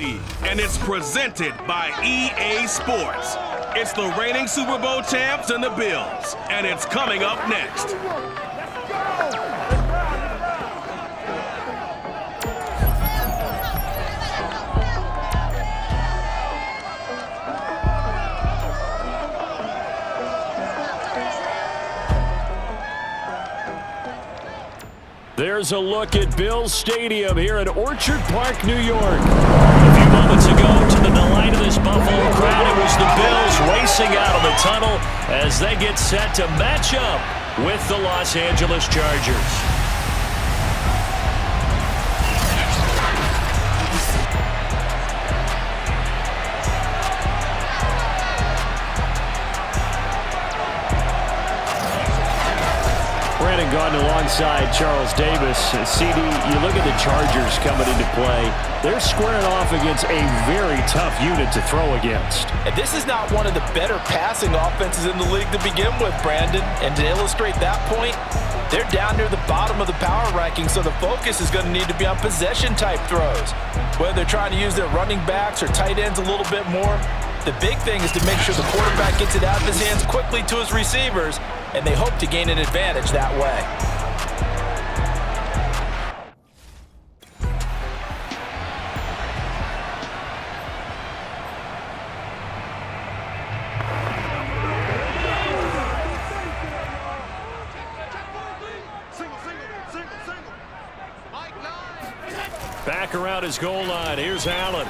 And it's presented by EA Sports. It's the reigning Super Bowl champs and the Bills, and it's coming up next. There's a look at Bills Stadium here in Orchard Park, New York. A few moments ago, to the delight of this Buffalo crowd, it was the Bills racing out of the tunnel as they get set to match up with the Los Angeles Chargers. Brandon Gaudin alongside Charles Davis. CD, you look at the Chargers coming into play. They're squaring off against a very tough unit to throw against. And this is not one of the better passing offenses in the league to begin with, Brandon. And to illustrate that point, they're down near the bottom of the power ranking, so the focus is going to need to be on possession-type throws. Whether they're trying to use their running backs or tight ends a little bit more, the big thing is to make sure the quarterback gets it out of his hands quickly to his receivers, and they hope to gain an advantage that way. Back around his goal line. Here's Allen.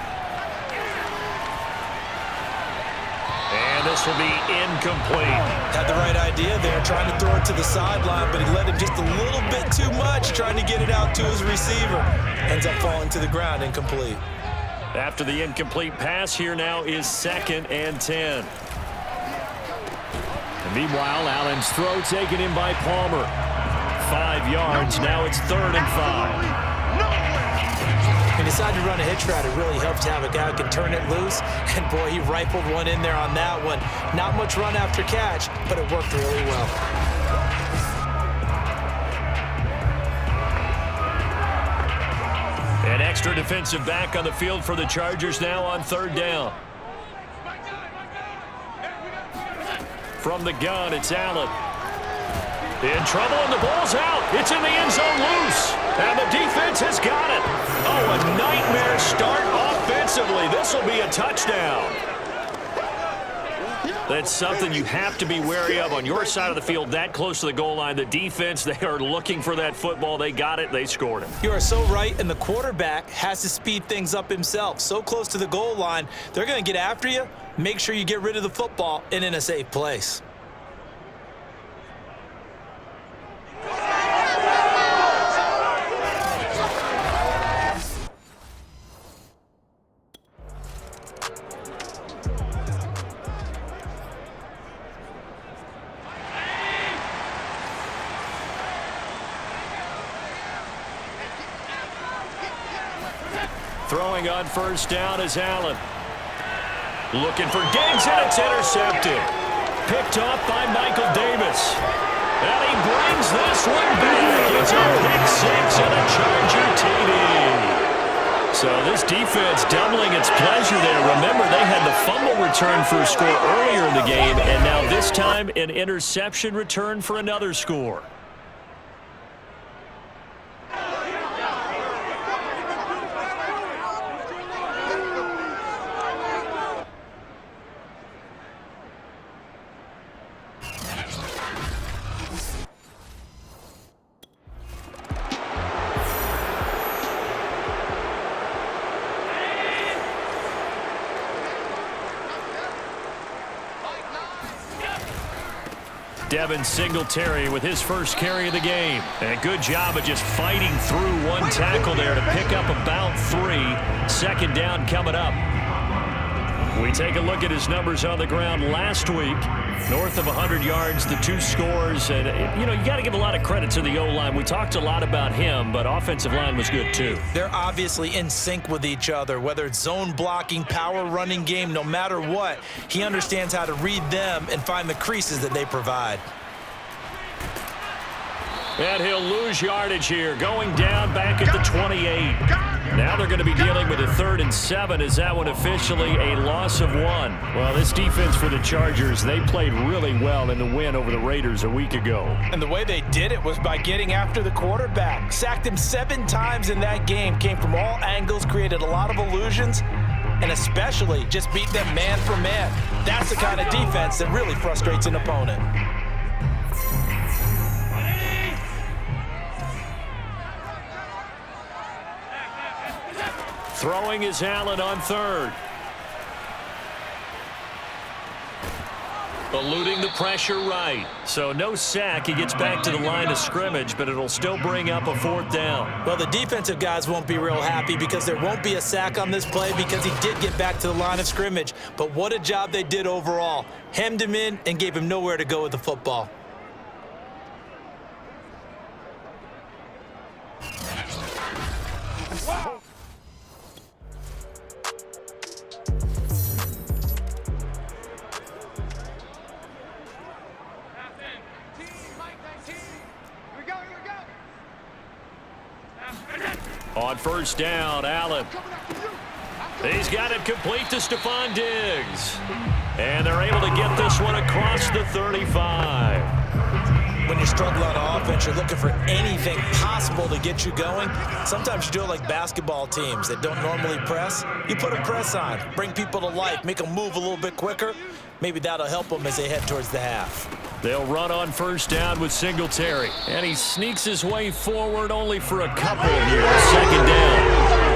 And this will be incomplete. Had the right idea there, trying to throw it to the sideline, but he let him just a little bit too much, trying to get it out to his receiver. Ends up falling to the ground, incomplete. After the incomplete pass, here now is 2nd and 10. And meanwhile, Allen's throw taken in by Palmer. 5 yards, now it's 3rd and 5. He decided to run a hitch route. It really helps to have a guy who can turn it loose. And, boy, he rifled one in there on that one. Not much run after catch, but it worked really well. An extra defensive back on the field for the Chargers now on 3rd down. From the gun, it's Allen. In trouble, and the ball's out. It's in the end zone loose. And the defense has got it. Oh, a nightmare start offensively. This will be a touchdown. That's something you have to be wary of on your side of the field, that close to the goal line. The defense, they are looking for that football. They got it. They scored it. You are so right, and the quarterback has to speed things up himself. So close to the goal line, they're going to get after you. Make sure you get rid of the football and in a safe place. Throwing on 1st down is Allen. Looking for Diggs, and it's intercepted. Picked off by Michael Davis. And he brings this one back. It's a pick 6 and a Charger TD. So this defense doubling its pleasure there. Remember, they had the fumble return for a score earlier in the game, and now this time an interception return for another score. Devin Singletary with his first carry of the game. And a good job of just fighting through one tackle there to pick up about 3. 2nd down coming up. We take a look at his numbers on the ground last week. North of 100 yards, the 2 scores. And, you know, you got to give a lot of credit to the O-line. We talked a lot about him, but offensive line was good too. They're obviously in sync with each other, whether it's zone blocking, power running game, no matter what. He understands how to read them and find the creases that they provide. And he'll lose yardage here, going down back at the 28. Now they're going to be dealing with a 3rd and 7. Is that one officially a loss of 1? Well, this defense for the Chargers, they played really well in the win over the Raiders a week ago. And the way they did it was by getting after the quarterback. Sacked him 7 times in that game. Came from all angles, created a lot of illusions, and especially just beat them man for man. That's the kind of defense that really frustrates an opponent. Throwing is Allen on 3rd. Eluding the pressure right. So no sack. He gets back to the line of scrimmage, but it'll still bring up a 4th down. Well, the defensive guys won't be real happy because there won't be a sack on this play because he did get back to the line of scrimmage. But what a job they did overall. Hemmed him in and gave him nowhere to go with the football. On 1st down, Allen. He's got it complete to Stephon Diggs. And they're able to get this one across the 35. When you're struggling on offense, you're looking for anything possible to get you going. Sometimes you do it like basketball teams that don't normally press. You put a press on, bring people to life, make them move a little bit quicker. Maybe that'll help them as they head towards the half. They'll run on 1st down with Singletary. And he sneaks his way forward only for a couple here. 2nd down.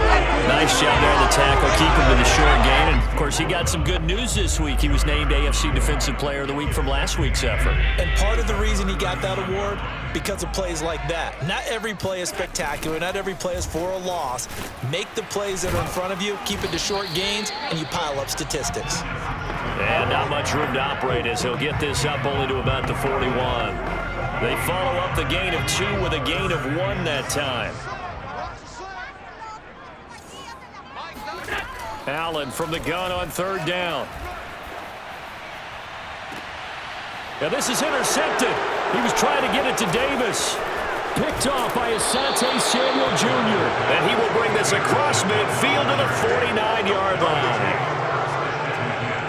Nice job there on the tackle. Keep him to the short gain. And, of course, he got some good news this week. He was named AFC Defensive Player of the Week from last week's effort. And part of the reason he got that award, because of plays like that. Not every play is spectacular. Not every play is for a loss. Make the plays that are in front of you, keep it to short gains, and you pile up statistics. And not much room to operate as he'll get this up only to about the 41. They follow up the gain of 2 with a gain of 1 that time. Allen from the gun on 3rd down. Now this is intercepted. He was trying to get it to Davis. Picked off by Asante Samuel Jr. And he will bring this across midfield to the 49-yard line.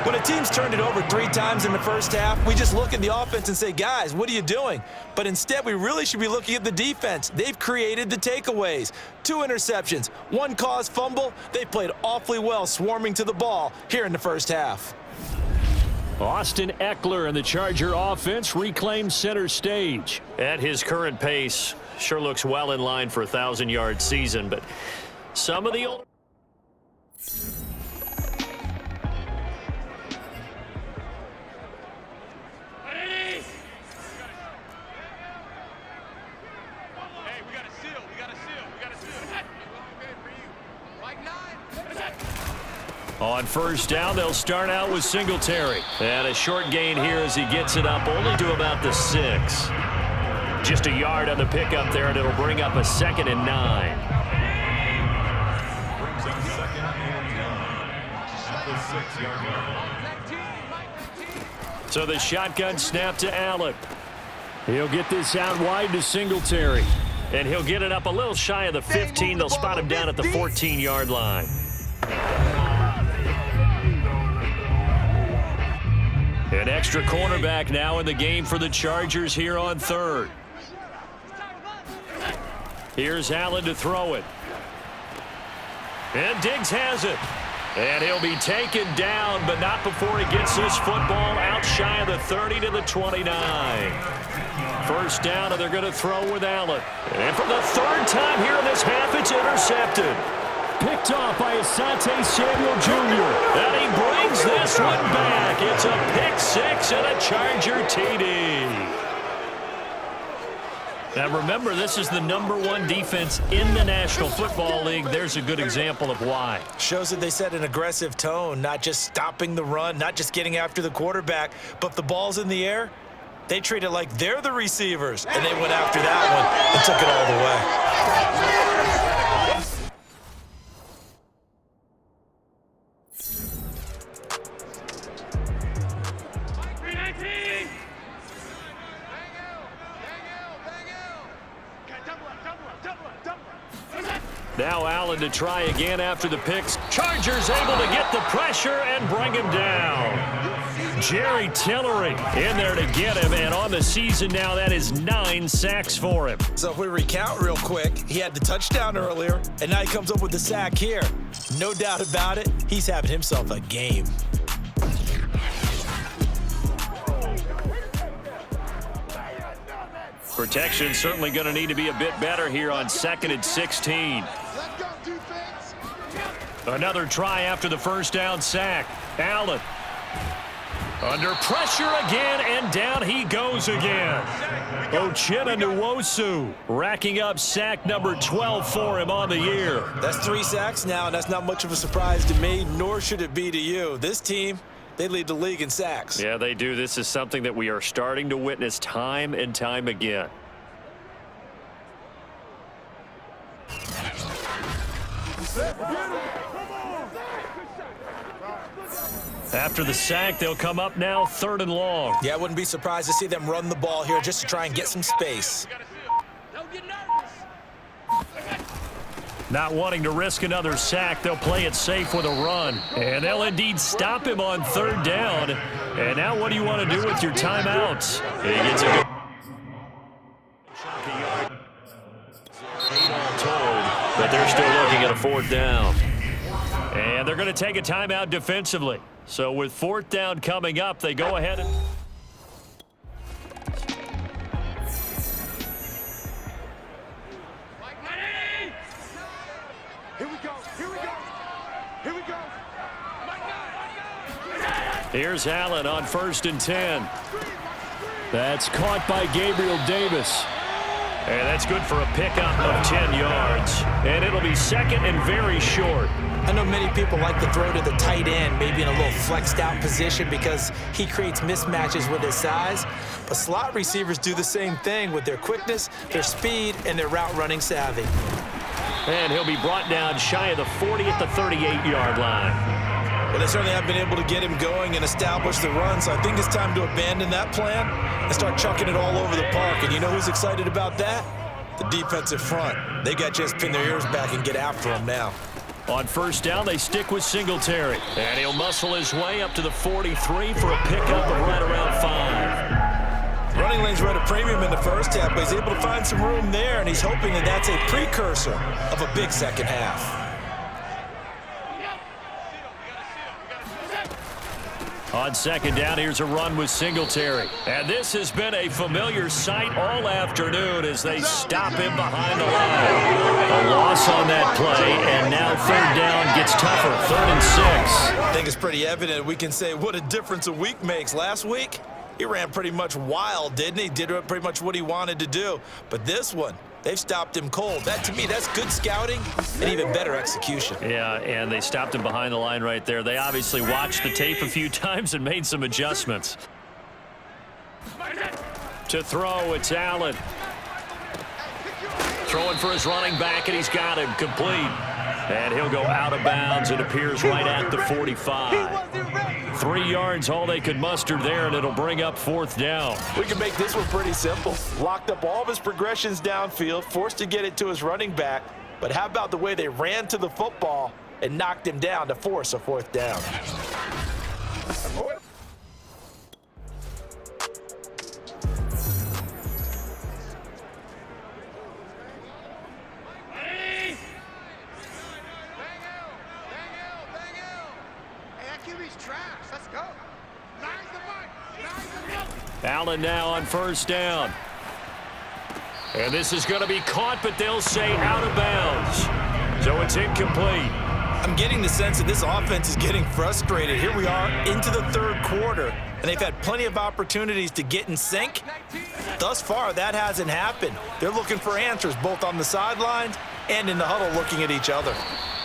When a team's turned it over 3 times in the first half, we just look at the offense and say, guys, what are you doing? But instead, we really should be looking at the defense. They've created the takeaways. 2 interceptions, 1 caused fumble. They've played awfully well swarming to the ball here in the first half. Austin Eckler and the Charger offense reclaim center stage. At his current pace, sure looks well in line for a 1,000-yard season, but some of the old... On 1st down, they'll start out with Singletary. And a short gain here as he gets it up only to about the 6. Just a yard on the pickup there, and it'll bring up a 2nd and 9. Brings up 2nd and 9 at the 6-yard line. So the shotgun snap to Allen. He'll get this out wide to Singletary. And he'll get it up a little shy of the 15. They'll spot him down at the 14-yard line. An extra cornerback now in the game for the Chargers here on 3rd. Here's Allen to throw it. And Diggs has it. And he'll be taken down, but not before he gets this football out shy of the 30 to the 29. 1st down, and they're going to throw with Allen. And for the 3rd time here in this half, it's intercepted. Picked off by Asante Samuel Jr. And he brings this one back. It's a pick 6 and a Charger TD. Now remember, this is the #1 defense in the National Football League. There's a good example of why. Shows that they set an aggressive tone, not just stopping the run, not just getting after the quarterback, but if the ball's in the air, they treat it like they're the receivers, and they went after that one and took it all the way. Now Allen to try again after the picks. Chargers able to get the pressure and bring him down. Jerry Tillery in there to get him, and on the season now, that is 9 sacks for him. So if we recount real quick, he had the touchdown earlier, and now he comes up with the sack here. No doubt about it, he's having himself a game. Protection certainly going to need to be a bit better here on 2nd and 16. Another try after the first down sack. Allen under pressure again, and down he goes again. Uchenna Nwosu racking up sack number 12 for him on the year. That's 3 sacks now, and that's not much of a surprise to me, nor should it be to you. This team, they lead the league in sacks. Yeah, they do. This is something that we are starting to witness time and time again. After the sack, they'll come up now 3rd and long. Yeah, I wouldn't be surprised to see them run the ball here just to try and get some space. Not wanting to risk another sack, they'll play it safe with a run. And they'll indeed stop him on 3rd down. And now what do you want to do with your timeouts? He gets a good... all told, but they're still looking at a 4th down. And they're going to take a timeout defensively. So with 4th down coming up, they go ahead and... Here's Allen on 1st and 10. That's caught by Gabriel Davis. And that's good for a pickup of 10 yards. And it'll be 2nd and very short. I know many people like to throw to the tight end, maybe in a little flexed out position because he creates mismatches with his size. But slot receivers do the same thing with their quickness, their speed, and their route running savvy. And he'll be brought down shy of the 40 at the 38-yard line. Well, they certainly have been able to get him going and establish the run, so I think it's time to abandon that plan and start chucking it all over the park. And you know who's excited about that? The defensive front. They got to just pin their ears back and get after him now. On 1st down, they stick with Singletary. And he'll muscle his way up to the 43 for a pickup of right around 5. Running lanes were at a premium in the first half, but he's able to find some room there, and he's hoping that that's a precursor of a big second half. On 2nd down, here's a run with Singletary. And this has been a familiar sight all afternoon as they stop him behind the line. A loss on that play, and now 3rd down gets tougher, 3rd and 6. I think it's pretty evident we can say what a difference a week makes. Last week, he ran pretty much wild, didn't he? Did pretty much what he wanted to do. But this one, they've stopped him cold. That, to me, that's good scouting and even better execution. Yeah, and they stopped him behind the line right there. They obviously watched the tape a few times and made some adjustments. To throw, it's Allen. Throwing for his running back, and he's got him complete. And he'll go out of bounds. It appears right at the 45. 3 yards, all they could muster there, and it'll bring up 4th down. We can make this one pretty simple. Locked up all of his progressions downfield, forced to get it to his running back. But how about the way they ran to the football and knocked him down to force a 4th down? Allen now on 1st down. And this is going to be caught, but they'll say out of bounds. So it's incomplete. I'm getting the sense that this offense is getting frustrated. Here we are into the 3rd quarter, and they've had plenty of opportunities to get in sync. Thus far, that hasn't happened. They're looking for answers both on the sidelines and in the huddle looking at each other.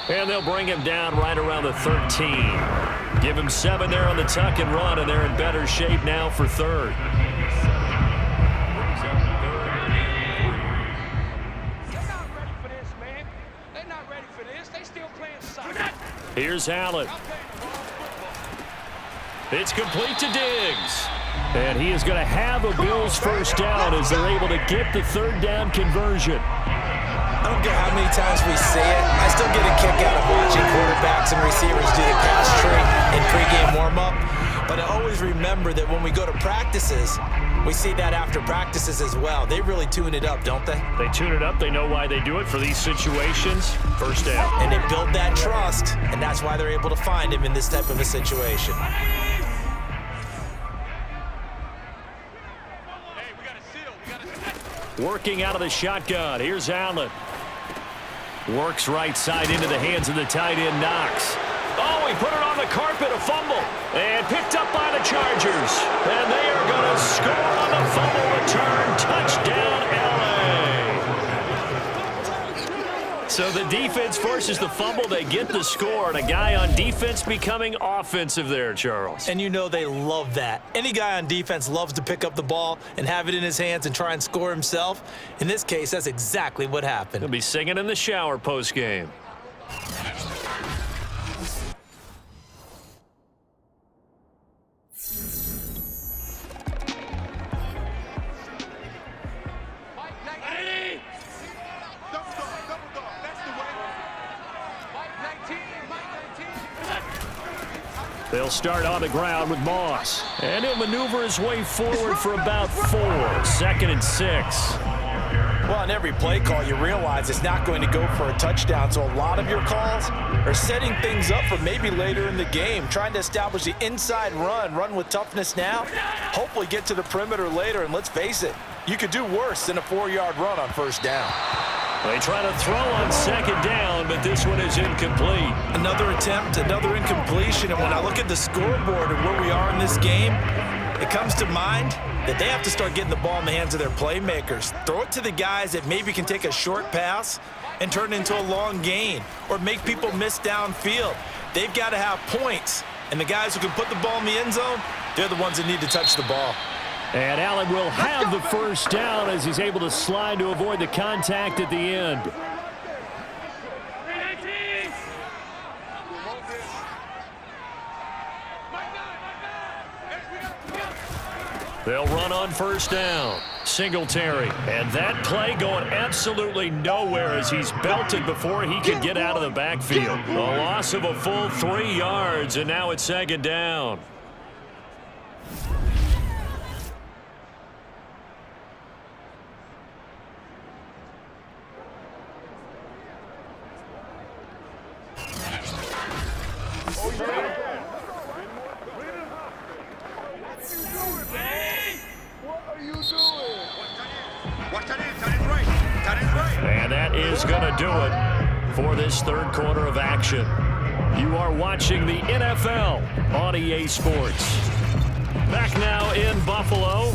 And they'll bring him down right around the 13. Give him 7 there on the tuck and run, and they're in better shape now for 3rd. Here's Allen. It's complete to Diggs. And he is going to have a Bills 1st down as they're able to get the 3rd down conversion. I don't care how many times we see it, I still get a kick out of watching quarterbacks and receivers do the pass tree in pregame warm-up. But I always remember that when we go to practices, we see that after practices as well. They really tune it up, don't they? They tune it up. They know why they do it for these situations. First down. And they build that trust, and that's why they're able to find him in this type of a situation. Working out of the shotgun. Here's Allen. Works right side into the hands of the tight end, Knox. Oh, he put it on the carpet, a fumble. And picked up by the Chargers. And they are going to score on the fumble return. Touchdown, LA. So the defense forces the fumble. They get the score. And a guy on defense becoming offensive there, Charles. And you know they love that. Any guy on defense loves to pick up the ball and have it in his hands and try and score himself. In this case, that's exactly what happened. He'll be singing in the shower postgame. They'll start on the ground with Moss. And he'll maneuver his way forward for about 4. 2nd and 6. Well, on every play call, you realize it's not going to go for a touchdown. So a lot of your calls are setting things up for maybe later in the game, trying to establish the inside run with toughness now, hopefully get to the perimeter later. And let's face it, you could do worse than a 4-yard run on first down. They try to throw on 2nd down, but this one is incomplete. Another attempt, another incompletion. And when I look at the scoreboard and where we are in this game, it comes to mind that they have to start getting the ball in the hands of their playmakers. Throw it to the guys that maybe can take a short pass and turn it into a long gain or make people miss downfield. They've got to have points. And the guys who can put the ball in the end zone, they're the ones that need to touch the ball. And Allen will have the first down as he's able to slide to avoid the contact at the end. They'll run on first down. Singletary. And that play going absolutely nowhere as he's belted before he could get out of the backfield. A loss of a full 3 yards, and now it's 2nd down. And that is going to do it for this 3rd quarter of action. You are watching the NFL on EA Sports. Back now in Buffalo.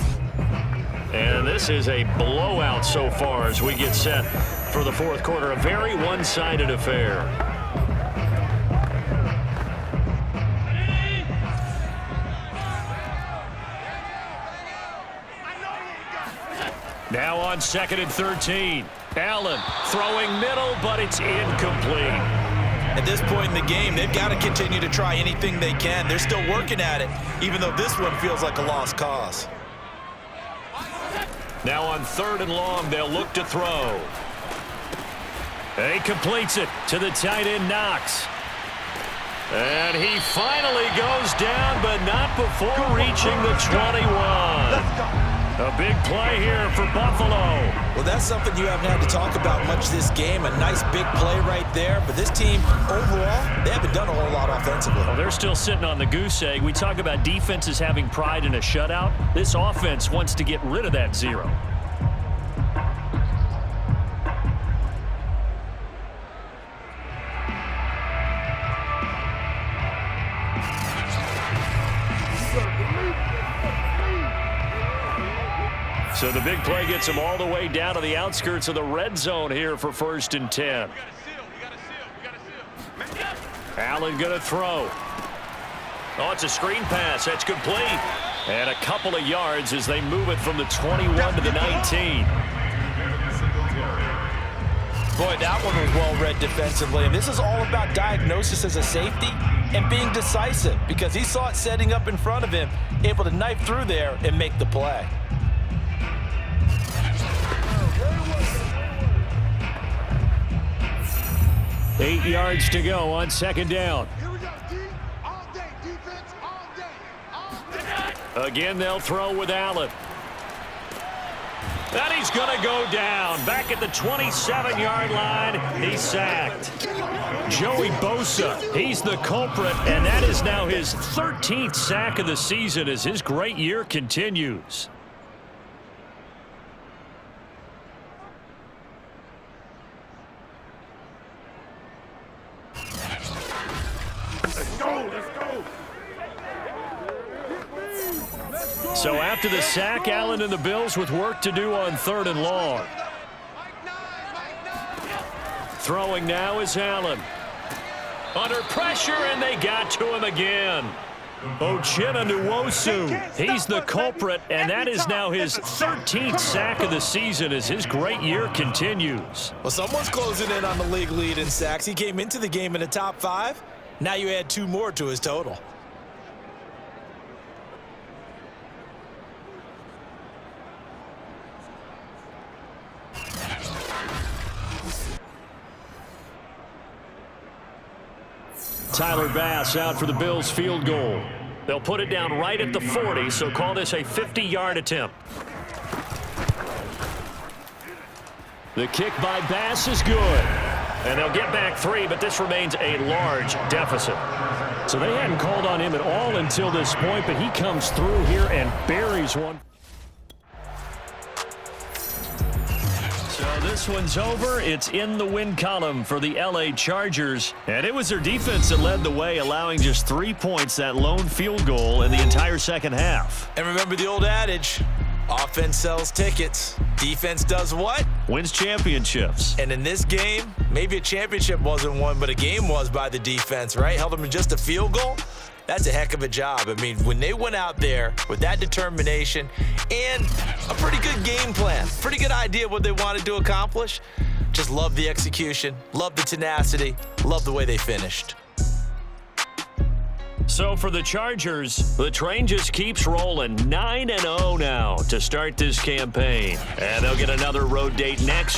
And this is a blowout so far as we get set for the 4th quarter. A very one-sided affair. Now on 2nd and 13. Allen throwing middle, but it's incomplete. At this point in the game, they've got to continue to try anything they can. They're still working at it, even though this one feels like a lost cause. Now on 3rd and long, they'll look to throw. He completes it to the tight end, Knox. And he finally goes down, but not before reaching the 21. A big play here for Buffalo. Well, that's something you haven't had to talk about much this game. A nice big play right there. But this team, overall, they haven't done a whole lot offensively. Well, they're still sitting on the goose egg. We talk about defenses having pride in a shutout. This offense wants to get rid of that 0. So the big play gets him all the way down to the outskirts of the red zone here for 1st and 10. Allen going to throw. Oh, it's a screen pass. That's complete. And a couple of yards as they move it from the 21 to the 19. Boy, that one was well read defensively. And this is all about diagnosis as a safety and being decisive because he saw it setting up in front of him, able to knife through there and make the play. 8 yards to go on second down. Here we go, D. All day, defense, all day. All day. Again, they'll throw with Allen. And he's going to go down. Back at the 27-yard line, he's sacked. Joey Bosa, he's the culprit, and that is now his 13th sack of the season as his great year continues. Let's go. So after the sack, Allen and the Bills with work to do on 3rd and long. Throwing now is Allen. Under pressure, and they got to him again. Uchenna Nwosu, he's the culprit, and that is now his 13th sack of the season as his great year continues. Well, someone's closing in on the league lead in sacks. He came into the game in the top 5. Now you add 2 more to his total. Tyler Bass out for the Bills field goal. They'll put it down right at the 40, so call this a 50-yard attempt. The kick by Bass is good. And they'll get back 3, but this remains a large deficit. So they hadn't called on him at all until this point, but he comes through here and buries one. So this one's over. It's in the win column for the LA Chargers. And it was their defense that led the way, allowing just 3 points, that lone field goal in the entire second half. And remember the old adage, offense sells tickets. Defense does what? Wins championships. And in this game, maybe a championship wasn't won, but a game was by the defense, right? Held them in just a field goal. That's a heck of a job. I mean, when they went out there with that determination and a pretty good game plan, pretty good idea of what they wanted to accomplish, just love the execution, love the tenacity, love the way they finished. So for the Chargers, the train just keeps rolling. 9-0 now to start this campaign. And they'll get another road date next